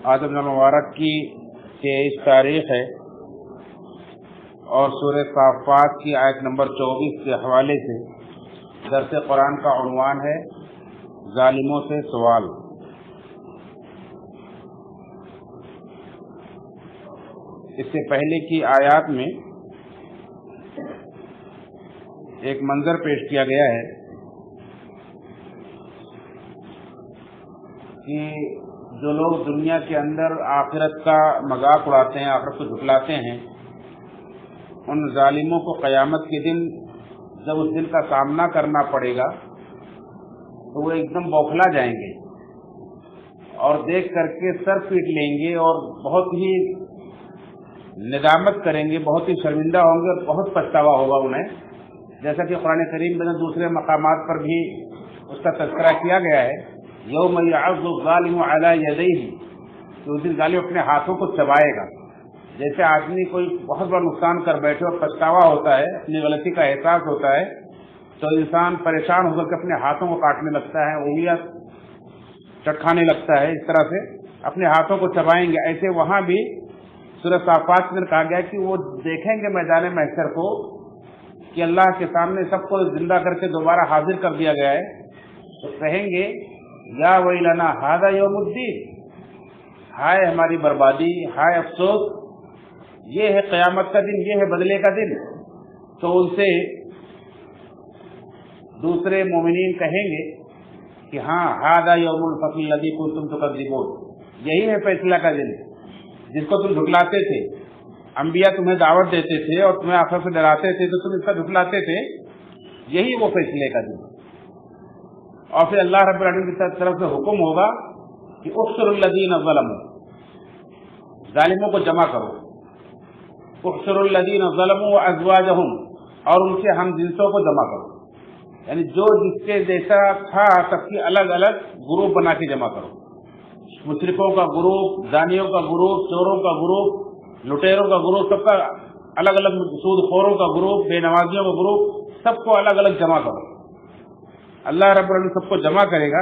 آج رمضان مبارک کی 23 تاریخ ہے اور سورہ صافات کی آیت نمبر 24 کے حوالے سے درس قرآن کا عنوان ہے ظالموں سے سوال۔ اس سے پہلے کی آیات میں ایک منظر پیش کیا گیا ہے کہ جو لوگ دنیا کے اندر آخرت کا مذاق اڑاتے ہیں، آخرت کو جھٹلاتے ہیں، ان ظالموں کو قیامت کے دن جب اس دن کا سامنا کرنا پڑے گا تو وہ ایک دم بوکھلا جائیں گے اور دیکھ کر کے سر پیٹ لیں گے اور بہت ہی ندامت کریں گے، بہت ہی شرمندہ ہوں گے اور بہت پچھتاوا ہوگا انہیں، جیسا کہ قرآن کریم میں دوسرے مقامات پر بھی اس کا تذکرہ کیا گیا ہے۔ یوم یعض الظالم علی یدیہ، کہ اس دن ظالم اپنے ہاتھوں کو چبائے گا۔ جیسے آدمی کوئی بہت بڑا نقصان کر بیٹھے اور پچھتاوا ہوتا ہے، اپنی غلطی کا احساس ہوتا ہے، تو انسان پریشان ہو کر کے اپنے ہاتھوں کو کاٹنے لگتا ہے، انگلیاں چٹکھانے لگتا ہے، اس طرح سے اپنے ہاتھوں کو چبائیں گے۔ ایسے وہاں بھی سورہ صافات میں کہا گیا کہ وہ دیکھیں گے میدان محشر کو کہ اللہ کے سامنے سب کو زندہ کر کے دوبارہ حاضر کر دیا گیا ہے، تو کہیں گے یا ویلنا ھذا یوم الدین، ہائے ہماری بربادی، ہائے افسوس، یہ ہے قیامت کا دن، یہ ہے بدلے کا دن۔ تو ان سے دوسرے مومنین کہیں گے کہ ہاں ھذا یوم الفصل الذی کنتم تکذبون، یہی ہے فیصلہ کا دن جس کو تم جھٹلاتے تھے، انبیاء تمہیں دعوت دیتے تھے اور تمہیں آخرت سے ڈراتے تھے تو تم اس کا جھٹلاتے تھے، یہی وہ فیصلے کا دن۔ اور پھر اللہ رب العالمین کی طرف سے حکم ہوگا کہ احشروا الذین ظلموا، ظالموں کو جمع کرو، احشروا الذین ظلموا وازواجہم، اور ان کے ہم جنسوں کو جمع کرو، یعنی جو جس کے جیسا تھا سب کی الگ الگ گروپ بنا کے جمع کرو، مشرکوں کا گروپ، زانیوں کا گروپ، چوروں کا گروپ، لٹیروں کا گروپ، سب کا الگ الگ، سود خوروں کا گروپ، بے نمازیوں کا گروپ، سب کو الگ الگ جمع کرو۔ اللہ رب العالمین سب کو جمع کرے گا،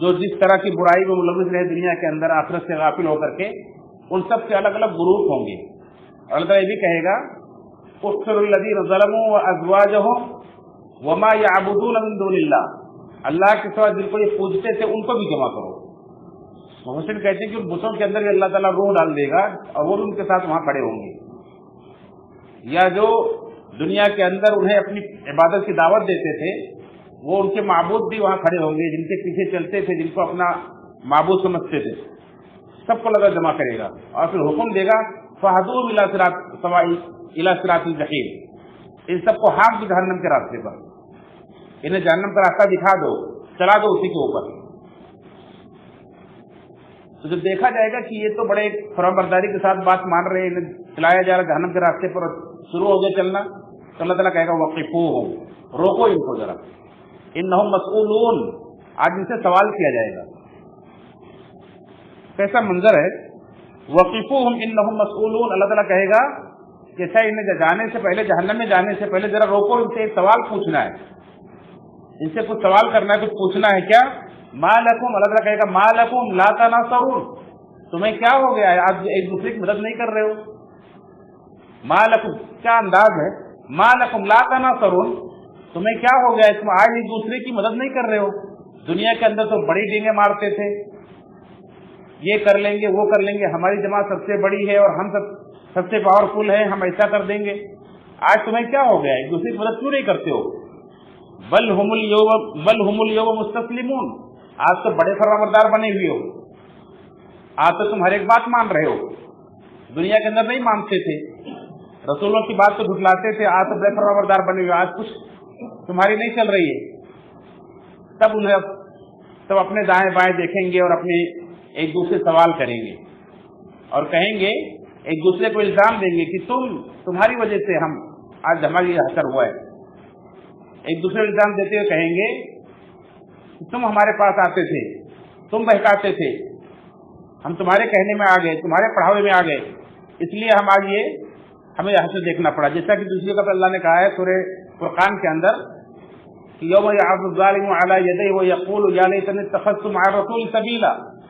جو جس طرح کی برائی میں ملوث رہے دنیا کے اندر آخرت سے غافل ہو کر کے، ان سب کے الگ الگ گروپ ہوں گے۔ اللہ تعالیٰ یہ بھی کہے گا احشروا الذین ظلموا وازواجہم وما یعبدون من دون اللہ، اللہ کے سوا جن کو یہ پوجتے تھے ان کو بھی جمع کرو۔ محسن کہتے ہیں کہ ان بتوں کے اندر بھی اللہ تعالیٰ روح ڈال دے گا اور وہ بھی ان کے ساتھ وہاں کھڑے ہوں گے، یا جو دنیا کے اندر انہیں اپنی عبادت کی دعوت دیتے تھے وہ ان کے معبود بھی وہاں کھڑے ہوں گے، جن کے پیچھے چلتے تھے، جن کو اپنا معبود سمجھتے تھے، سب کو لگا جمع کرے گا اور پھر حکم دے گا فَهْدُوهُمْ إِلَى صِرَاطِ الْجَحِيمِ، ان سب کو ہانک دو جہنم کے راستے پر، انہیں جہنم کا راستہ دکھا دو، چلا دو اسی کے اوپر۔ تو جب دیکھا جائے گا کہ یہ تو بڑے فرمانبرداری کے ساتھ بات مان رہے ہیں، انہیں چلایا جا رہا جہنم کے راستے پر، شروع ہو گیا چلنا، تو اللہ تعالیٰ کہے گا وقفوہم، روکو ان کو ذرا، انہم مسئولون، آج ان سے سوال کیا جائے گا۔ کیسا منظر ہے، وقفوہم انہم مسئولون، اللہ تعالیٰ کہے گا کہ اچھا انہیں جانے سے پہلے، جہنم میں جانے سے پہلے ذرا روکو، ان سے ایک سوال پوچھنا ہے، ان سے کچھ سوال کرنا ہے، کچھ پوچھنا ہے۔ کیا؟ ما لکم، اللہ تعالیٰ کہے گا ما لکم لا تناصرون، تمہیں کیا ہو گیا ہے، آج ایک دوسرے کی مدد نہیں کر رہے ہو؟ ما لکم، کیا انداز ہے، ما لکم لا تناصرون، تمہیں کیا ہو گیا ہے، تم آج ایک دوسرے کی مدد نہیں کر رہے ہو؟ دنیا کے اندر تو بڑی ڈینگیں مارتے تھے، یہ کر لیں گے وہ کر لیں گے، ہماری جماعت سب سے بڑی ہے اور ہم سب سے پاورفل ہیں، ہم ایسا کر دیں گے۔ آج تمہیں کیا ہو گیا ہے، ایک دوسرے کی مدد کیوں نہیں کرتے ہو؟ بل ہم اليوم مستسلمون، آج تو بڑے فرمانبردار بنے ہوئے ہو، آج تو تم ہر ایک بات مان رہے ہو، دنیا کے اندر نہیں مانتے تھے، رسولوں کی بات تو جھٹلاتے تھے، آج تو بڑے فرمانبردار بنے ہوئے، آج کچھ تمہاری نہیں چل رہی ہے۔ تب انہیں تب اپنے دائیں بائیں دیکھیں گے اور اپنے ایک دوسرے سوال کریں گے اور کہیں گے، ایک دوسرے کو الزام دیں گے کہ تمہاری وجہ سے آج ہماری یہ حشر ہوا ہے۔ ایک دوسرے کو الزام دیتے ہوئے کہیں گے کہ تم ہمارے پاس آتے تھے، تم بہکاتے تھے، ہم تمہارے کہنے میں آ گئے، تمہارے پڑھاوے میں آ گئے، اس لیے ہمیں یہاں سے دیکھنا پڑا۔ جیسا کہ دوسری جگہ اللہ نے کہا ہے سورہ فرقان کے اندر کہ یوم یعض الظالم علی یدیہ ویقول یا لیتنی اتخذت مع الرسول سبیلا،